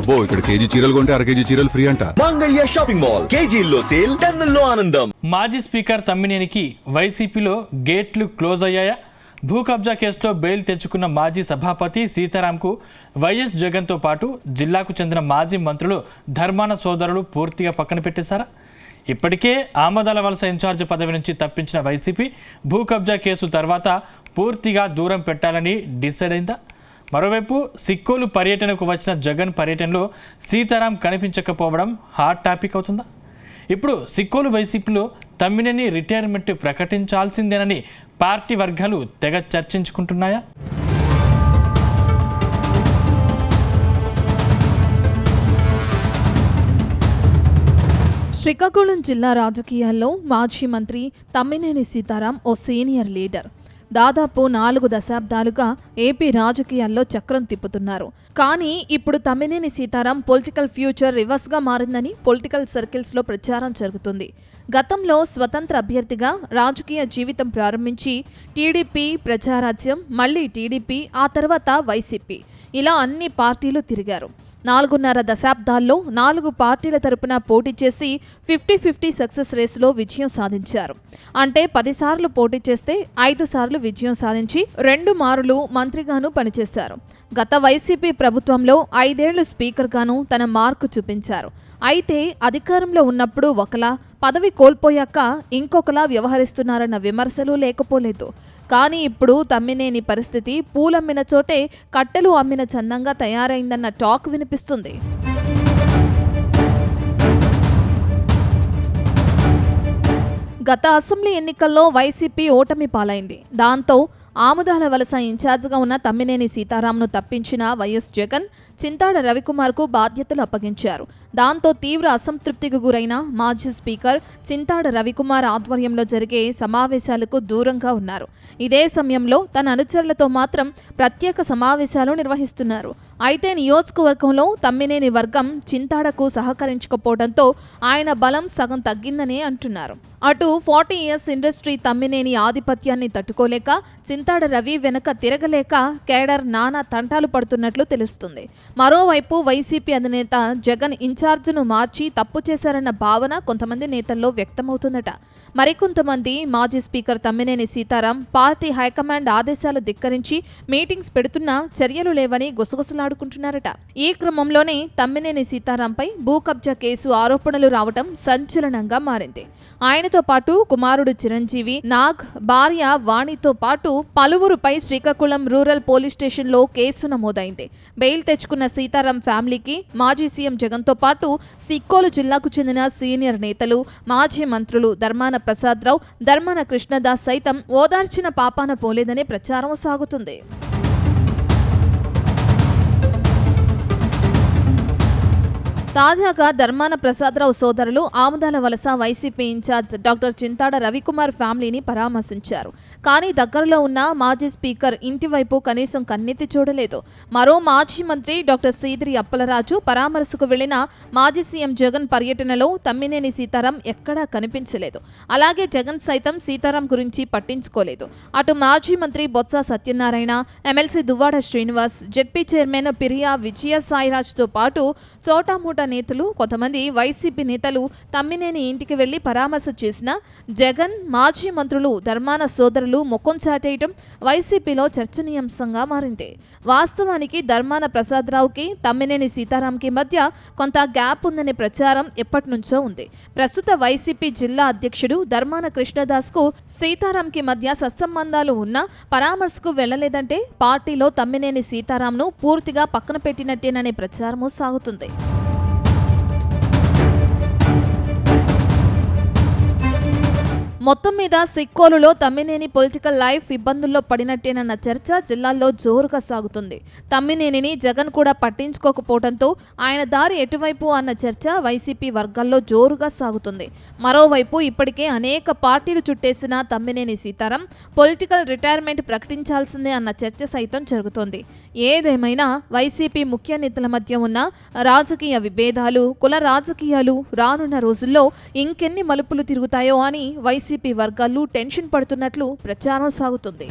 అబ్బో ఇక్కడ కేజీ చీరలు కొంటే అర కేజీ చీరలు ఫ్రీ అంట. మంగళ్య షాపింగ్ మాల్, కేజీల్లో సేల్, టన్నుల్లో ఆనందం. మాజీ స్పీకర్ తమ్మినేనికి వైసీపీలో గేట్లు క్లోజ్ అయ్యాయా? భూ కబ్జా కేసులో బెయిల్ తెచ్చుకున్న మాజీ సభాపతి సీతారాంకు వైఎస్ జగన్తో పాటు జిల్లాకు చెందిన మాజీ మంత్రులు ధర్మాన సోదరులు పూర్తిగా పక్కన పెట్టేశారా? ఇప్పటికే ఆమదాల వలస ఇన్ఛార్జ్ పదవి నుంచి తప్పించిన వైసీపీ భూ కబ్జా కేసు తర్వాత పూర్తిగా దూరం పెట్టాలని డిసైడ్ అయిందా? మరోవైపు సిక్కోలు పర్యటనకు వచ్చిన జగన్ పర్యటనలో సీతారాం కనిపించకపోవడం హాట్ టాపిక్ అవుతుందా? ఇప్పుడు సిక్కోలు వైసీపీలో తమ్మినేని రిటైర్మెంట్ ప్రకటించాల్సిందేనని పార్టీ వర్గాలు తెగ చర్చించుకుంటున్నాయా? శ్రీకాకుళం జిల్లా రాజకీయాల్లో మాజీ మంత్రి తమ్మినేని సీతారాం ఓ సీనియర్ లీడర్. దాదాపు 4 దశాబ్దాలుగా ఏపీ రాజకీయాల్లో చక్రం తిప్పుతున్నారు. కానీ ఇప్పుడు తమ్మినేని సీతారాం పొలిటికల్ ఫ్యూచర్ రివర్స్గా మారిందని పొలిటికల్ సర్కిల్స్లో ప్రచారం జరుగుతుంది. గతంలో స్వతంత్ర అభ్యర్థిగా రాజకీయ జీవితం ప్రారంభించి టీడీపీ, ప్రజారాజ్యం, మళ్లీ టీడీపీ, ఆ తర్వాత వైసీపీ, ఇలా అన్ని పార్టీలు తిరిగారు. 4.5 దశాబ్దాల్లో 4 పార్టీల తరపున పోటీ చేసి 50-50 సక్సెస్ రేసులో విజయం సాధించారు. అంటే 10 సార్లు పోటీ చేస్తే 5 సార్లు విజయం సాధించి 2 మారులు మంత్రిగాను పనిచేశారు. గత వైసీపీ ప్రభుత్వంలో 5 ఏళ్లు స్పీకర్గాను తన మార్కు చూపించారు. అయితే అధికారంలో ఉన్నప్పుడు ఒకలా, పదవి కోల్పోయాక ఇంకొకలా వ్యవహరిస్తున్నారన్న విమర్శలు లేకపోలేదు. కానీ ఇప్పుడు తమ్మినేని పరిస్థితి పూలమ్మిన చోటే కట్టెలు అమ్మిన చందంగా తయారైందన్న టాక్ వినిపిస్తుంది. గత అసెంబ్లీ ఎన్నికల్లో వైసీపీ ఓటమి పాలైంది. దాంతో ఆముదాల వలస ఇన్ఛార్జిగా ఉన్న తమ్మినేని సీతారాంను తప్పించిన వైఎస్ జగన్ చింతాడ రవికుమార్కు బాధ్యతలు అప్పగించారు. దాంతో తీవ్ర అసంతృప్తికి గురైన మాజీ స్పీకర్ చింతాడ రవికుమార్ ఆధ్వర్యంలో జరిగే సమావేశాలకు దూరంగా ఉన్నారు. ఇదే సమయంలో తన అనుచరులతో మాత్రం ప్రత్యేక సమావేశాలు నిర్వహిస్తున్నారు. అయితే నియోజకవర్గంలో తమ్మినేని వర్గం చింతాడకు సహకరించకపోవడంతో ఆయన బలం సగం తగ్గిందనే అంటున్నారు. అటు 40 ఇయర్స్ ఇండస్ట్రీ తమ్మినేని ఆధిపత్యాన్ని తట్టుకోలేక చింతాడ రవి వెనక తిరగలేక కేడర్ నానా తంటాలు పడుతున్నట్లు తెలుస్తుంది. మరోవైపు వైసీపీ అధినేత జగన్ ఇన్ఛార్జ్ను మార్చి తప్పు చేశారన్న భావన కొంతమంది నేతల్లో వ్యక్తమవుతుందట. మరికొంతమంది మాజీ speaker Tammineni Sitaram party high command ఆదేశాలు ధిక్కరించి మీటింగ్స్ పెడుతున్నా చర్యలు లేవని గుసగుసలాడుకుంటున్నారట. ఈ క్రమంలోనే తమ్మినేని సీతారాంపై భూ కబ్జా కేసు ఆరోపణలు రావడం సంచలనంగా మారింది. ఆయనతో పాటు కుమారుడు చిరంజీవి, నాగ్, భార్య వాణితో పాటు పలువురుపై శ్రీకాకుళం రూరల్ పోలీస్ స్టేషన్లో కేసు నమోదైంది. బెయిల్ తెచ్చుకున్న సీతారాం ఫ్యామిలీకి మాజీ సీఎం జగన్తో పాటు సిక్కోలు జిల్లాకు చెందిన సీనియర్ నేతలు, మాజీ మంత్రులు ధర్మాన ప్రసాదరావు, ధర్మాన కృష్ణదాస్ సైతం ఓదార్చిన పాపాన పోలేదనే ప్రచారం సాగుతుంది. తాజాగా ధర్మాన ప్రసాదరావు సోదరులు Amudalavalasa YCP in-charge doctor Chintada Ravikumar ఫ్యామిలీని పరామర్శించారు. కానీ దగ్గరలో ఉన్న మాజీ స్పీకర్ ఇంటి వైపు కనీసం కన్నెత్తి చూడలేదు. మరో మాజీ మంత్రి డాక్టర్ సీదిరి అప్పలరాజు పరామర్శకు వెళ్లిన మాజీ సీఎం జగన్ పర్యటనలో తమ్మినేని సీతారాం ఎక్కడా కనిపించలేదు. అలాగే జగన్ సైతం సీతారాం గురించి పట్టించుకోలేదు. అటు మాజీ మంత్రి Botsa Satyanarayana, MLC Duvvada Srinivas, ZP chairman Piriya విజయసాయిరాజ్తో పాటు చోటామోటా నేతలు, కొంతమంది వైసీపీ నేతలు తమ్మినేని ఇంటికి వెళ్లి పరామర్శ చేసిన జగన్, మాజీ మంత్రులు ధర్మాన సోదరులు ముఖం చాటేయటం వైసీపీలో చర్చనీయాంశంగా మారింది. వాస్తవానికి ధర్మాన ప్రసాదరావుకి తమ్మినేని సీతారాంకి మధ్య కొంత గ్యాప్ ఉందనే ప్రచారం ఎప్పటి నుంచో ఉంది. ప్రస్తుత వైసీపీ జిల్లా అధ్యక్షుడు ధర్మాన కృష్ణదాస్కు సీతారాంకి మధ్య సత్సంబంధాలు ఉన్నా పరామర్శకు వెళ్లలేదంటే పార్టీలో తమ్మినేని సీతారాంను పూర్తిగా పక్కన పెట్టినట్టేననే ప్రచారమూ సాగుతుంది. మొత్తం మీద సిక్కోలులో తమ్మినేని పొలిటికల్ లైఫ్ ఇబ్బందుల్లో పడినట్టేనన్న చర్చ జిల్లాల్లో జోరుగా సాగుతుంది. తమ్మినేనిని జగన్ కూడా పట్టించుకోకపోవడంతో ఆయన దారి ఎటువైపు అన్న చర్చ వైసీపీ వర్గాల్లో జోరుగా సాగుతుంది. మరోవైపు ఇప్పటికే అనేక పార్టీలు చుట్టేసిన తమ్మినేని సీతారాం పొలిటికల్ రిటైర్మెంట్ ప్రకటించాల్సిందే అన్న చర్చ సైతం జరుగుతోంది. ఏదేమైనా వైసీపీ ముఖ్య నేతల మధ్య ఉన్న రాజకీయ విభేదాలు, కుల రాజకీయాలు రానున్న రోజుల్లో ఇంకెన్ని మలుపులు తిరుగుతాయో అని వైసీపీ వర్గాలు టెన్షన్ పడుతున్నట్లు ప్రచారం సాగుతుంది.